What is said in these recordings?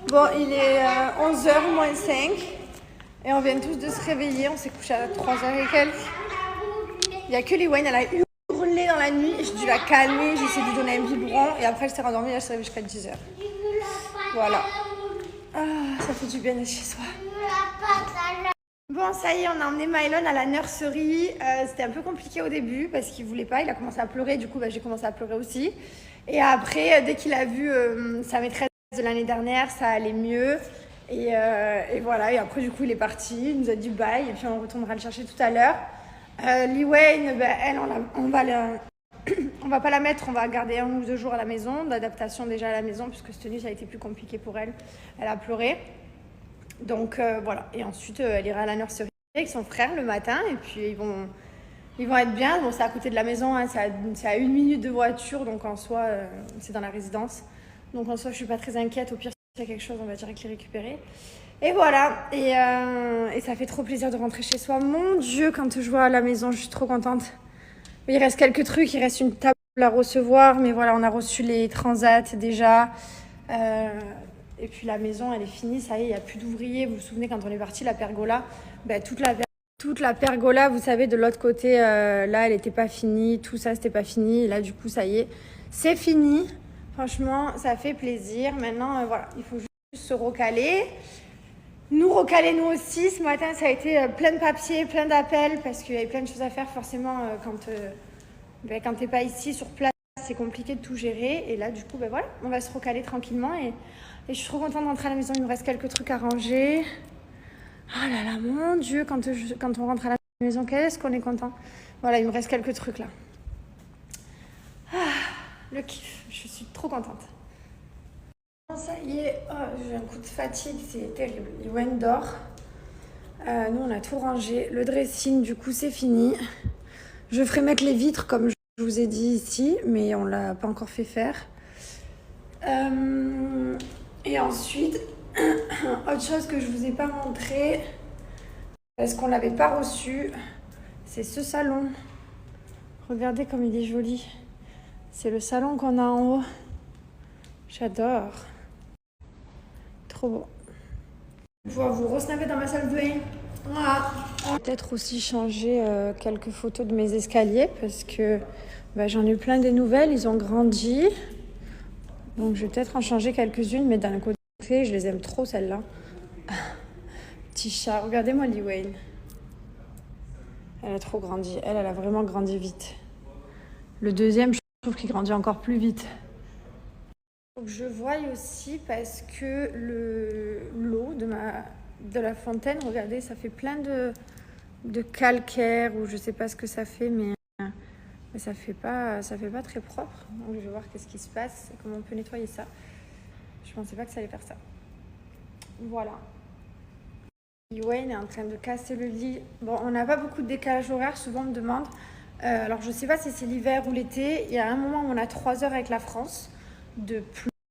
Bon, il est 11h moins 5 et on vient tous de se réveiller. On s'est couché à 3h et quelques. Il n'y a que Liwen, elle a hurlé dans la nuit. J'ai dû la calmer, j'ai essayé de lui donner un biberon et après elle s'est rendormie. Elle s'est réveillée jusqu'à 10h. Voilà. Ah, ça fait du bien d'être chez soi. Bon, ça y est, on a emmené Mylon à la nursery. C'était un peu compliqué au début parce qu'il voulait pas. Il a commencé à pleurer. Du coup, j'ai commencé à pleurer aussi. Et après, dès qu'il a vu sa maîtresse de l'année dernière, ça allait mieux. Et voilà. Et après, du coup, il est parti. Il nous a dit bye. Et puis, on retournera le chercher tout à l'heure. Liwen, elle, on va pas la mettre. On va garder 1 ou 2 jours à la maison. D'adaptation déjà à la maison puisque cette nuit, ça a été plus compliqué pour elle. Elle a pleuré. Donc voilà, et ensuite elle ira à la nurserie avec son frère le matin et puis ils vont être bien. Bon, c'est à côté de la maison, hein, c'est à 1 minute de voiture, donc en soi c'est dans la résidence. Donc en soi je suis pas très inquiète, au pire s'il y a quelque chose on va direct les récupérer. Et voilà, et ça fait trop plaisir de rentrer chez soi. Mon Dieu, quand je vois à la maison, je suis trop contente. Il reste quelques trucs, il reste une table à recevoir, mais voilà, on a reçu les transats déjà. Et puis la maison, elle est finie, ça y est, il n'y a plus d'ouvriers. Vous vous souvenez, quand on est parti, la pergola, toute la pergola, vous savez, de l'autre côté, là, elle n'était pas finie. Tout ça, c'était pas fini. Et là, du coup, ça y est, c'est fini. Franchement, ça fait plaisir. Maintenant, voilà, il faut juste se recaler. Nous recaler, nous aussi. Ce matin, ça a été plein de papiers, plein d'appels, parce qu'il y avait plein de choses à faire. Forcément, quand tu n'es pas ici, sur place, c'est compliqué de tout gérer. Et là, du coup, voilà, on va se recaler tranquillement. Et je suis trop contente d'entrer à la maison. Il me reste quelques trucs à ranger. Oh là là, mon Dieu, quand on rentre à la maison, qu'est-ce qu'on est content. Voilà, il me reste quelques trucs là. Ah, le kiff, je suis trop contente. Ça y est, j'ai un coup de fatigue, c'est terrible. Liwen dort. Nous, on a tout rangé. Le dressing, du coup, c'est fini. Je ferai mettre les vitres comme je vous ai dit ici, mais on l'a pas encore fait faire. Et ensuite, autre chose que je vous ai pas montré, parce qu'on l'avait pas reçu, c'est ce salon. Regardez comme il est joli. C'est le salon qu'on a en haut. J'adore. Trop beau. Je vais vous resnapper dans ma salle de bain. Voilà. Peut-être aussi changer quelques photos de mes escaliers parce que j'en ai eu plein des nouvelles, ils ont grandi. Donc je vais peut-être en changer quelques-unes, mais d'un côté, je les aime trop celles-là. Petit chat, regardez-moi Liwen. Elle a trop grandi, elle a vraiment grandi vite. Le deuxième, je trouve qu'il grandit encore plus vite. Faut que je voie aussi parce que l'eau de la fontaine, regardez, ça fait plein de calcaire ou je sais pas ce que ça fait, mais ça fait pas très propre. Donc je vais voir qu'est-ce qui se passe et comment on peut nettoyer ça. Je pensais pas que ça allait faire ça. Voilà. Liwen est en train de casser le lit. Bon, on n'a pas beaucoup de décalage horaire, souvent on me demande. Alors je sais pas si c'est l'hiver ou l'été. Il y a un moment où on a 3 heures avec la France de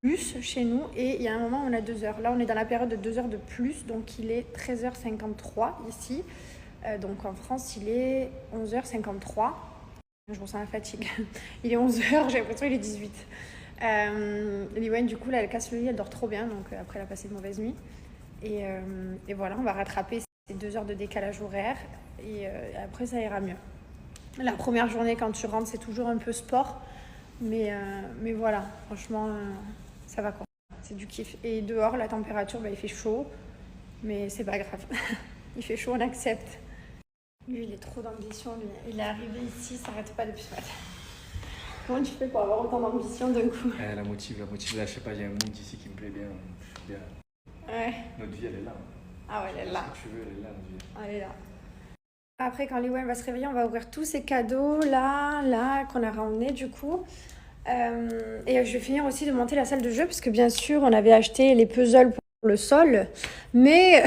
plus chez nous et il y a un moment où on a 2 heures. Là on est dans la période de 2 heures de plus, donc il est 13h53 ici. Donc en France il est 11h53. Je ressens la fatigue. Il est 11h, j'ai l'impression qu'il est 18. Liwen, du coup, là, elle casse le lit, elle dort trop bien, donc après, elle a passé une mauvaise nuit. Et voilà, on va rattraper ces 2 heures de décalage horaire et après, ça ira mieux. La première journée, quand tu rentres, c'est toujours un peu sport, mais voilà, franchement, ça va quoi. C'est du kiff. Et dehors, la température, il fait chaud, mais c'est pas grave. Il fait chaud, on accepte. Lui, il est trop d'ambition, lui. Il est arrivé ici, il s'arrête pas depuis ce matin. Comment tu fais pour avoir autant d'ambition d'un coup? La motive, là, je sais pas, il y a un monde ici qui me plaît bien. Ouais. Notre vie, elle est là. Ah ouais, elle est là. Si tu veux, elle est là, notre vie. Elle est là. Après, quand Liwen va se réveiller, on va ouvrir tous ces cadeaux, là, qu'on a ramenés, du coup. Et je vais finir aussi de monter la salle de jeu, parce que bien sûr, on avait acheté les puzzles pour le sol, mais...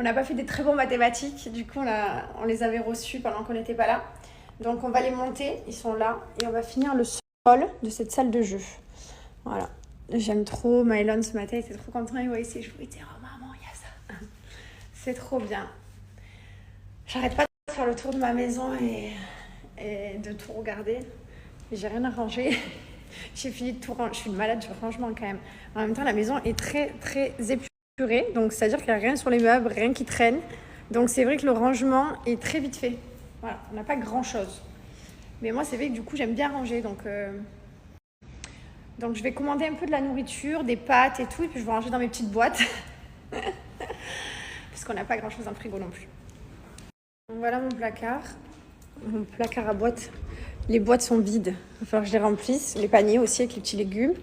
On n'a pas fait des très bons mathématiques, du coup on les avait reçus pendant qu'on n'était pas là. Donc on va les monter, ils sont là, et on va finir le sol de cette salle de jeu. Voilà, j'aime trop. Mylon ce matin, il était trop content, il voyait ses jouets, il était « Oh maman, il y a ça !» C'est trop bien. J'arrête pas de faire le tour de ma maison et de tout regarder. J'ai rien à ranger. J'ai fini de tout ranger. Je suis une malade du rangement quand même. En même temps, la maison est très, très épurée. Donc, c'est-à-dire qu'il n'y a rien sur les meubles, rien qui traîne. Donc, c'est vrai que le rangement est très vite fait. Voilà, on n'a pas grand-chose. Mais moi, c'est vrai que du coup, j'aime bien ranger. Donc, je vais commander un peu de la nourriture, des pâtes et tout. Et puis, je vais ranger dans mes petites boîtes. Parce qu'on n'a pas grand-chose dans le frigo non plus. Donc, voilà mon placard. Mon placard à boîtes. Les boîtes sont vides. Il va falloir que je les remplisse. Les paniers aussi avec les petits légumes.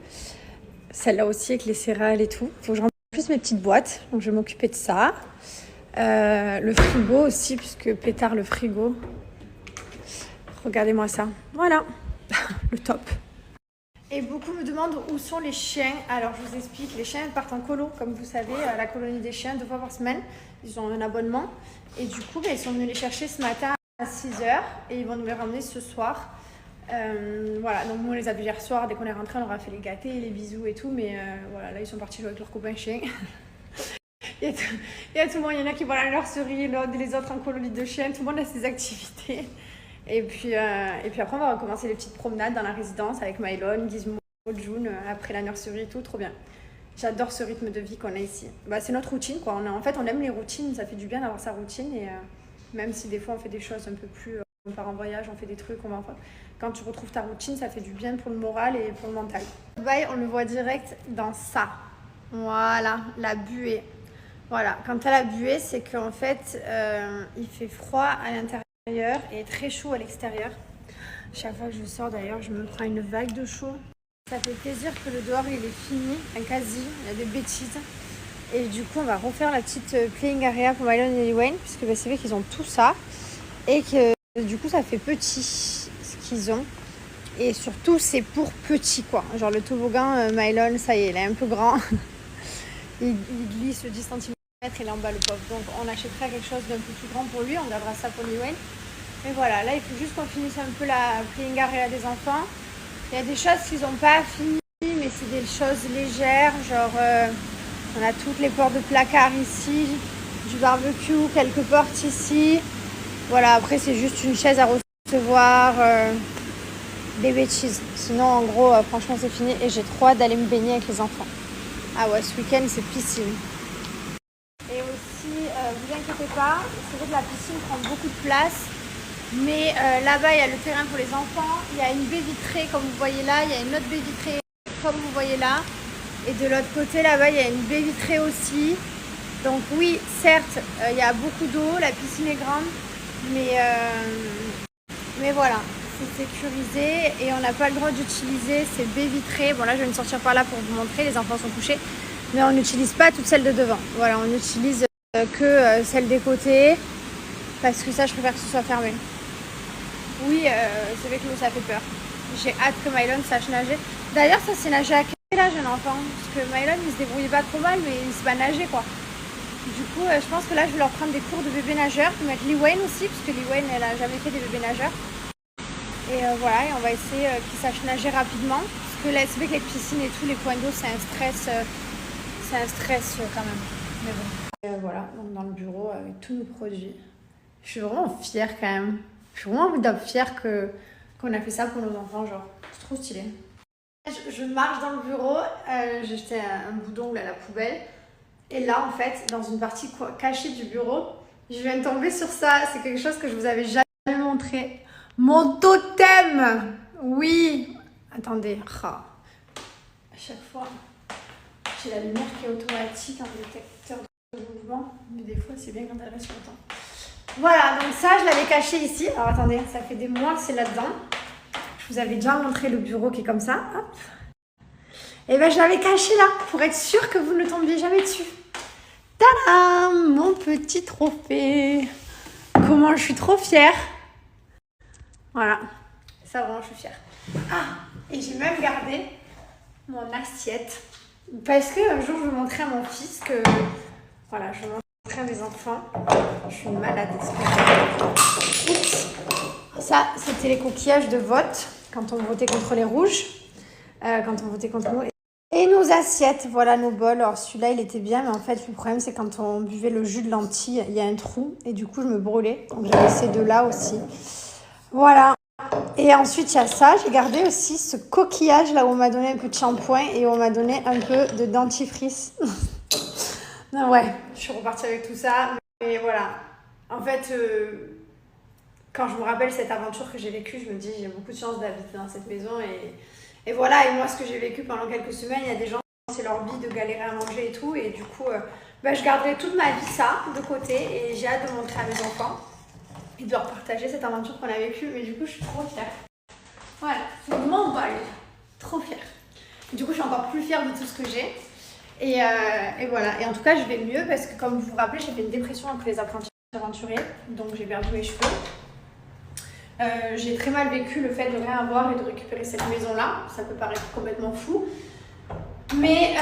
Celle-là aussi avec les céréales et tout. Il faut que je remplisse mes petites boîtes. Donc, je vais m'occuper de ça. Le frigo aussi, puisque pétard le frigo. Regardez-moi ça. Voilà. Le top. Et beaucoup me demandent où sont les chiens. Alors, je vous explique. Les chiens partent en colo, comme vous savez, à la colonie des chiens 2 fois par semaine. Ils ont un abonnement. Et du coup, ils sont venus les chercher ce matin à 6h et ils vont nous les ramener ce soir. Voilà, donc nous on les a vus hier soir, dès qu'on est rentré on leur a fait les gâtés, les bisous et tout, mais voilà, là ils sont partis jouer avec leurs copains chiens. il y a tout le monde, il y en a qui vont à la nurserie, les autres en colonie de chiens, tout le monde a ses activités. Et puis après on va recommencer les petites promenades dans la résidence avec Mylon, Gizmo, June, après la nurserie et tout, trop bien. J'adore ce rythme de vie qu'on a ici. Bah, c'est notre routine quoi, en fait on aime les routines, ça fait du bien d'avoir sa routine et même si des fois on fait des choses un peu plus, on part en voyage, on fait des trucs, quand tu retrouves ta routine, ça fait du bien pour le moral et pour le mental. Dubaï, on le voit direct dans ça. Voilà, la buée. Voilà, quand tu as la buée, c'est qu'en fait, il fait froid à l'intérieur et très chaud à l'extérieur. Chaque fois que je sors d'ailleurs, je me prends une vague de chaud. Ça fait plaisir que le dehors, il est fini, un quasi, il y a des bêtises. Et du coup, on va refaire la petite playing area pour Mylon et Wayne, puisque c'est vrai qu'ils ont tout ça. Et que du coup, ça fait petit ce qu'ils ont. Et surtout, c'est pour petit, quoi. Genre le toboggan, Mylon, ça y est, il est un peu grand. il glisse 10 cm, il est en bas, le pauvre. Donc, on achètera quelque chose d'un peu plus grand pour lui. On gardera ça pour Wayne. Mais voilà, là, il faut juste qu'on finisse un peu la playing area des enfants. Il y a des choses qu'ils n'ont pas fini, mais c'est des choses légères, genre... on a toutes les portes de placard ici, du barbecue, quelques portes ici. Voilà, après c'est juste une chaise à recevoir, des bêtises. Sinon, en gros, franchement, c'est fini et j'ai trop hâte d'aller me baigner avec les enfants. Ah ouais, ce week-end, c'est piscine. Et aussi, vous inquiétez pas, c'est vrai que la piscine prend beaucoup de place. Mais là-bas, il y a le terrain pour les enfants. Il y a une baie vitrée, comme vous voyez là. Il y a une autre baie vitrée, comme vous voyez là. Et de l'autre côté, là-bas, il y a une baie vitrée aussi. Donc oui, certes, il y a beaucoup d'eau, la piscine est grande, mais voilà, c'est sécurisé et on n'a pas le droit d'utiliser ces baies vitrées. Bon là, je vais me sortir par là pour vous montrer, les enfants sont couchés, mais on n'utilise pas toutes celles de devant. Voilà, on utilise que celles des côtés, parce que ça, je préfère que ce soit fermé. Oui, c'est vrai que nous, ça fait peur. J'ai hâte que Mylon sache nager. D'ailleurs, ça c'est nager à quel âge un enfant? Parce que Mylon, il se débrouillait pas trop mal, mais il sait pas nager quoi. Du coup, je pense que là, je vais leur prendre des cours de bébé nageur. Je vais mettre Liwayne aussi, parce que Liwayne, elle a jamais fait des bébés nageurs. Et voilà, et on va essayer qu'ils sachent nager rapidement. Parce que là, c'est vrai que les piscines et tout, les points d'eau, c'est un stress quand même. Mais bon. Voilà, donc dans le bureau avec tous nos produits. Je suis vraiment fière quand même. Je suis vraiment fière qu'on a fait ça pour nos enfants, genre. C'est trop stylé. Je marche dans le bureau, j'ai jeté un bout d'ongle à la poubelle. Et là, en fait, dans une partie cachée du bureau, je viens de tomber sur ça. C'est quelque chose que je vous avais jamais montré. Mon totem! Oui! Attendez. À chaque fois, j'ai la lumière qui est automatique, un détecteur de mouvement. Mais des fois, c'est bien quand elle reste longtemps. Voilà, donc ça, je l'avais caché ici. Alors attendez, ça fait des mois que c'est là-dedans. Je vous avais déjà montré le bureau qui est comme ça. Hop. Et bien, je l'avais caché là, pour être sûre que vous ne tombiez jamais dessus. Tadam! Mon petit trophée. Comment je suis trop fière. Voilà. Ça, vraiment, je suis fière. Ah! Et j'ai même gardé mon assiette. Parce qu'un jour, je vais montrer à mon fils que... Voilà, je vais montrer à mes enfants. Je suis une malade. Oups! Ça, c'était les coquillages de vote. Quand on votait contre les rouges. Quand on votait contre nous. Et nos assiettes, voilà nos bols. Alors celui-là, il était bien, mais en fait, le problème, c'est quand on buvait le jus de lentilles, il y a un trou. Et du coup, je me brûlais. Donc, j'ai laissé deux là aussi. Voilà. Et ensuite, il y a ça. J'ai gardé aussi ce coquillage là où on m'a donné un peu de shampoing et où on m'a donné un peu de dentifrice. Non, ouais, je suis repartie avec tout ça. Mais voilà. En fait, quand je me rappelle cette aventure que j'ai vécue, je me dis j'ai beaucoup de chance d'habiter dans cette maison. Et voilà. Et moi, ce que j'ai vécu pendant quelques semaines, il y a des gens c'est leur vie de galérer à manger et tout. Et du coup, je garderai toute ma vie ça de côté. Et j'ai hâte de montrer à mes enfants. Et de leur partager cette aventure qu'on a vécue. Mais du coup, je suis trop fière. Voilà, je m'emballe. Trop fière. Et du coup, je suis encore plus fière de tout ce que j'ai. Et voilà. Et en tout cas, je vais mieux parce que, comme vous vous rappelez, j'ai fait une dépression après les apprentis aventuriers. Donc, j'ai perdu mes cheveux. J'ai très mal vécu le fait de rien avoir et de récupérer cette maison-là. Ça peut paraître complètement fou. Mais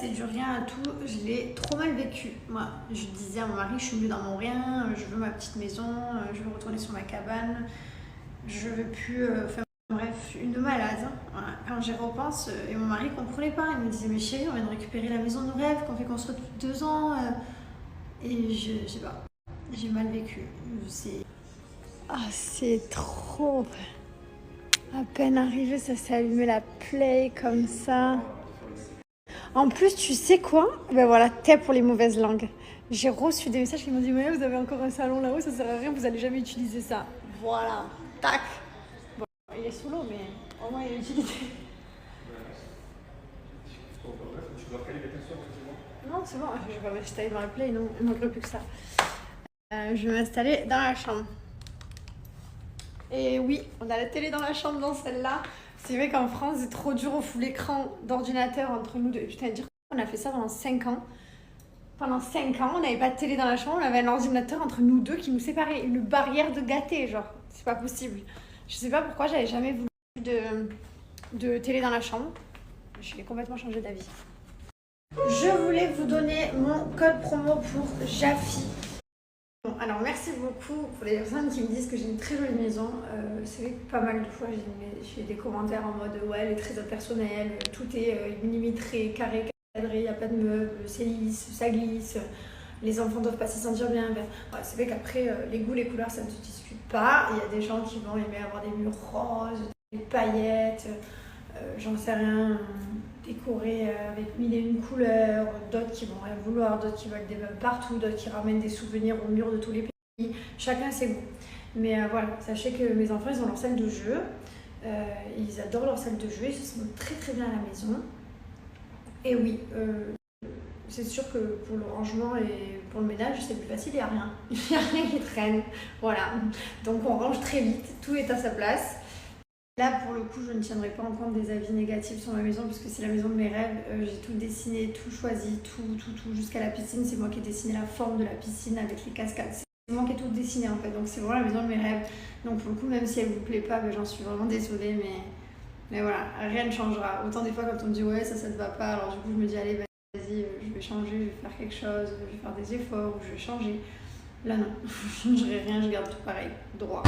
c'est du rien à tout, je l'ai trop mal vécu. Moi, je disais à mon mari, je suis mieux dans mon rien, je veux ma petite maison, je veux retourner sur ma cabane, je veux plus faire. Bref, une malade. Voilà. Quand j'y repense, et mon mari comprenait pas, il me disait mais chérie, on vient de récupérer la maison de nos rêves qu'on fait construire depuis 2 ans. Et je sais pas, j'ai mal vécu. C'est trop. À peine arrivé, ça s'est allumé la play comme ça. En plus, tu sais quoi? Ben voilà, t'es pour les mauvaises langues. J'ai reçu des messages qui m'ont dit mais vous avez encore un salon là-haut, ça sert à rien, vous allez jamais utiliser ça. Voilà, tac. Bon, il est sous l'eau, mais au moins il est utilisé. Non, c'est bon, je vais pas m'installer dans la play, non, il ne manquerait plus que ça. Je vais m'installer dans la chambre. Et oui, on a la télé dans la chambre, dans celle-là. C'est vrai qu'en France, c'est trop dur au full écran d'ordinateur entre nous deux. Putain, dire qu'on a fait ça pendant 5 ans. Pendant 5 ans, on n'avait pas de télé dans la chambre, on avait un ordinateur entre nous deux qui nous séparait. Une barrière de gâté, genre. C'est pas possible. Je sais pas pourquoi j'avais jamais voulu de télé dans la chambre. Je l'ai complètement changé d'avis. Je voulais vous donner mon code promo pour Jafi. Bon, alors merci beaucoup pour les personnes qui me disent que j'ai une très jolie maison. C'est vrai que pas mal de fois j'ai des commentaires en mode ouais, elle est très personnelle, tout est millimétré, carré, cadré, il n'y a pas de meubles, c'est lisse, ça glisse, les enfants doivent pas s'y sentir bien. Ouais, c'est vrai qu'après les goûts, les couleurs ça ne se discute pas. Il y a des gens qui vont aimer avoir des murs roses, des paillettes, j'en sais rien, décorés avec 1001 couleurs, d'autres qui vont rien vouloir, d'autres qui veulent des meubles partout, d'autres qui ramènent des souvenirs au mur de tous les pays. Chacun ses goûts. Mais voilà, sachez que mes enfants, ils ont leur salle de jeu. Ils adorent leur salle de jeu, ils se sentent très très bien à la maison. Et oui, c'est sûr que pour le rangement et pour le ménage, c'est plus facile, il n'y a rien. Il n'y a rien qui traîne. Voilà. Donc on range très vite, tout est à sa place. Là, pour le coup, je ne tiendrai pas en compte des avis négatifs sur ma maison puisque c'est la maison de mes rêves. J'ai tout dessiné, tout choisi, tout jusqu'à la piscine. C'est moi qui ai dessiné la forme de la piscine avec les cascades. C'est moi qui ai tout dessiné en fait. Donc c'est vraiment la maison de mes rêves. Donc pour le coup, même si elle ne vous plaît pas, j'en suis vraiment désolée. Mais voilà, rien ne changera. Autant des fois quand on me dit ouais, ça te va pas. Alors du coup, je me dis allez, vas-y, je vais changer, je vais faire quelque chose, je vais faire des efforts, je vais changer. Là non, je ne changerai rien, je garde tout pareil, droit.